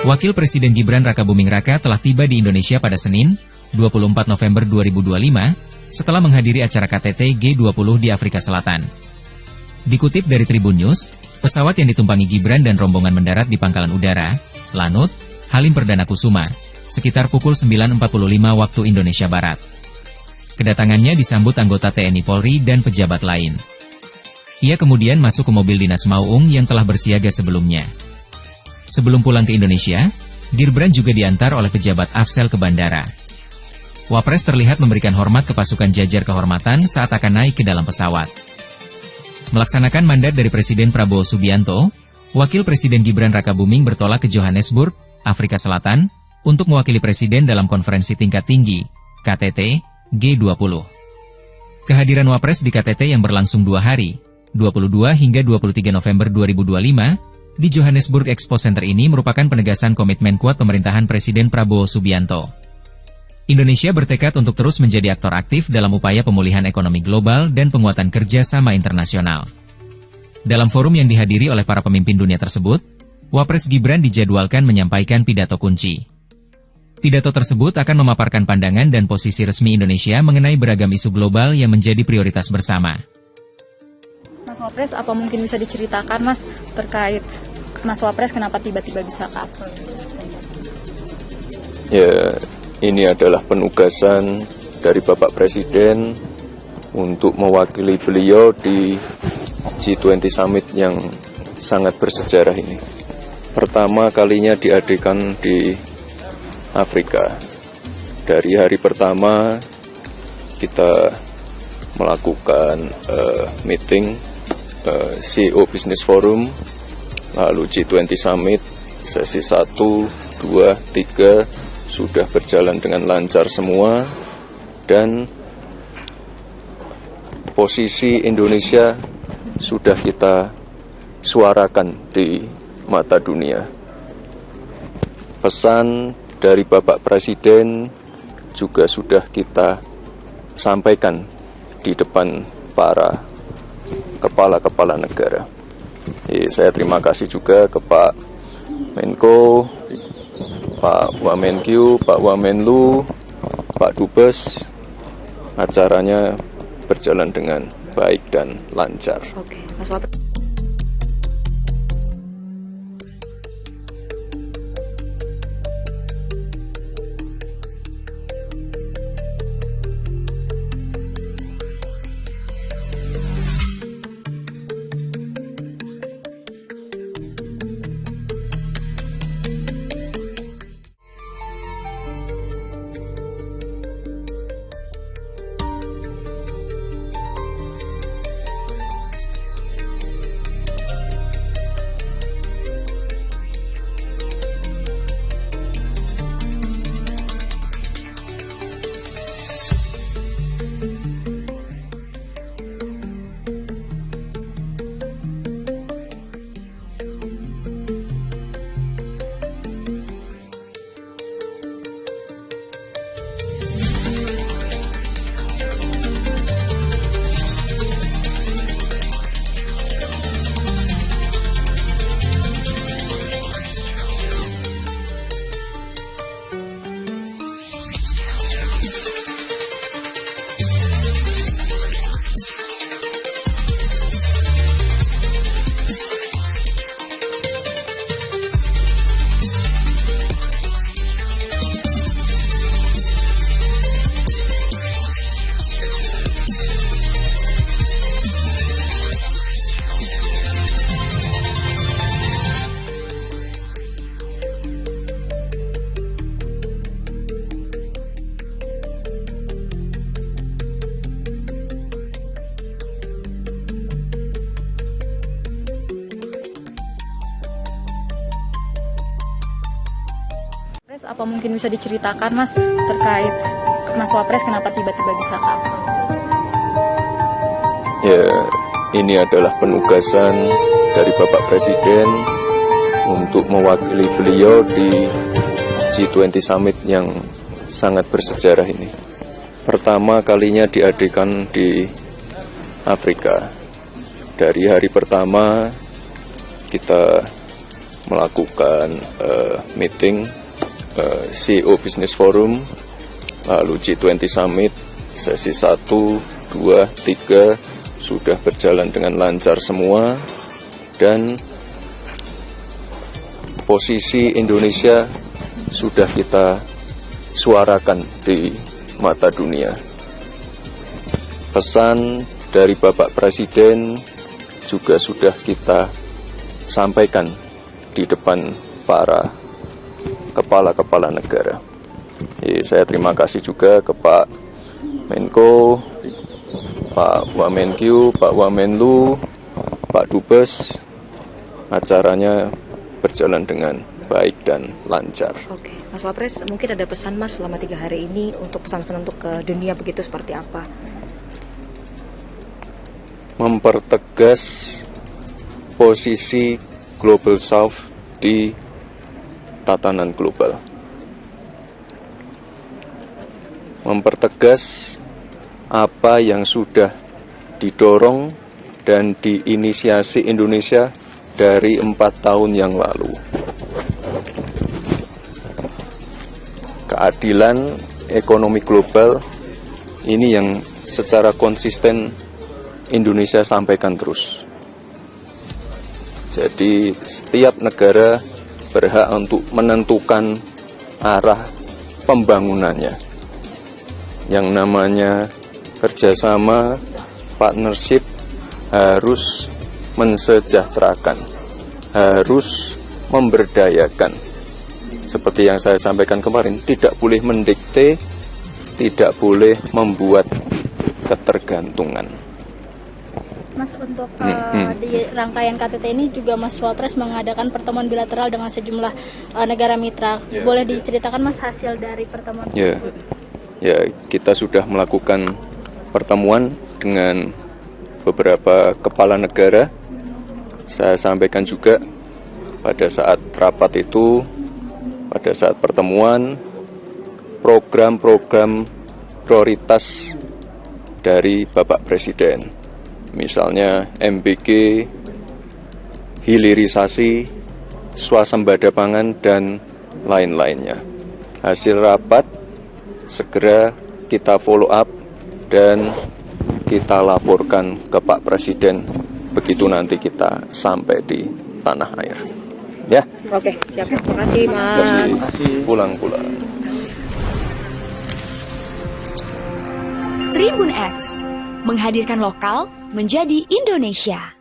Wakil Presiden Gibran Rakabuming Raka telah tiba di Indonesia pada Senin, 24 November 2025, setelah menghadiri acara KTT G20 di Afrika Selatan. Dikutip dari Tribun News, pesawat yang ditumpangi Gibran dan rombongan mendarat di Pangkalan Udara, Lanut, Halim Perdana Kusuma, sekitar pukul 9.45 waktu Indonesia Barat. Kedatangannya disambut anggota TNI Polri dan pejabat lain. Ia kemudian masuk ke mobil dinas Mauung yang telah bersiaga sebelumnya. Sebelum pulang ke Indonesia, Gibran juga diantar oleh pejabat Afsel ke bandara. Wapres terlihat memberikan hormat ke pasukan jajar kehormatan saat akan naik ke dalam pesawat. Melaksanakan mandat dari Presiden Prabowo Subianto, Wakil Presiden Gibran Rakabuming bertolak ke Johannesburg, Afrika Selatan, untuk mewakili Presiden dalam konferensi tingkat tinggi, KTT G20. Kehadiran Wapres di KTT yang berlangsung 2 hari, 22 hingga 23 November 2025, di Johannesburg Expo Center ini merupakan penegasan komitmen kuat pemerintahan Presiden Prabowo Subianto. Indonesia bertekad untuk terus menjadi aktor aktif dalam upaya pemulihan ekonomi global dan penguatan kerjasama internasional. Dalam forum yang dihadiri oleh para pemimpin dunia tersebut, Wapres Gibran dijadwalkan menyampaikan pidato kunci. Pidato tersebut akan memaparkan pandangan dan posisi resmi Indonesia mengenai beragam isu global yang menjadi prioritas bersama. Mas Wapres, apa mungkin bisa diceritakan Mas terkait Mas Wapres kenapa tiba-tiba bisa ke Afrika? Ya, ini adalah penugasan dari Bapak Presiden untuk mewakili beliau di G20 Summit yang sangat bersejarah ini. Pertama kalinya diadakan di Afrika. Dari hari pertama kita melakukan meeting CEO Business Forum, lalu G20 Summit, sesi 1, 2, 3 sudah berjalan dengan lancar semua, dan posisi Indonesia sudah kita suarakan di mata dunia. Pesan dari Bapak Presiden juga sudah kita sampaikan di depan para kepala-kepala negara. Saya terima kasih juga ke Pak Menko, Pak Wamenkyu, Pak Wamenlu, Pak Dubes. Acaranya berjalan dengan baik dan lancar. Oke, Mas Wapres. Apa mungkin bisa diceritakan Mas terkait Mas Wapres kenapa tiba-tiba bisa ke Afrika? Ya, ini adalah penugasan dari Bapak Presiden untuk mewakili beliau di G20 Summit yang sangat bersejarah ini. Pertama kalinya diadakan di Afrika. Dari hari pertama kita melakukan meeting CEO Business Forum, lalu G20 Summit, sesi 1, 2, 3 sudah berjalan dengan lancar semua, dan posisi Indonesia sudah kita suarakan di mata dunia. Pesan dari Bapak Presiden juga sudah kita sampaikan di depan para kepala-kepala negara. Saya terima kasih juga ke Pak Menko, Pak Wamenkyu, Pak Wamenlu, Pak Dubes. Acaranya berjalan dengan baik dan lancar. Oke, Mas Wapres, mungkin ada pesan Mas selama 3 hari ini untuk pesan-pesan untuk ke dunia begitu seperti apa? Mempertegas posisi Global South di tatanan global. Mempertegas apa yang sudah didorong dan diinisiasi Indonesia dari 4 tahun yang lalu. Keadilan ekonomi global ini yang secara konsisten Indonesia sampaikan terus. Jadi setiap negara berhak untuk menentukan arah pembangunannya. Yang namanya kerjasama, partnership harus mensejahterakan, harus memberdayakan. Seperti yang saya sampaikan kemarin, tidak boleh mendikte, tidak boleh membuat ketergantungan. Mas, untuk di rangkaian KTT ini juga Mas Wapres mengadakan pertemuan bilateral dengan sejumlah negara mitra. Boleh diceritakan Mas hasil dari pertemuan tersebut? Ya, kita sudah melakukan pertemuan dengan beberapa kepala negara. Saya sampaikan juga pada saat rapat itu, pada saat pertemuan, program-program prioritas dari Bapak Presiden. Misalnya MBG, hilirisasi, swasembada pangan, dan lain-lainnya. Hasil rapat segera kita follow up dan kita laporkan ke Pak Presiden begitu nanti kita sampai di tanah air. Ya. Oke, siap. Terima kasih, Mas. Terima kasih. Pulang-pulang. Tribun X menghadirkan lokal menjadi Indonesia.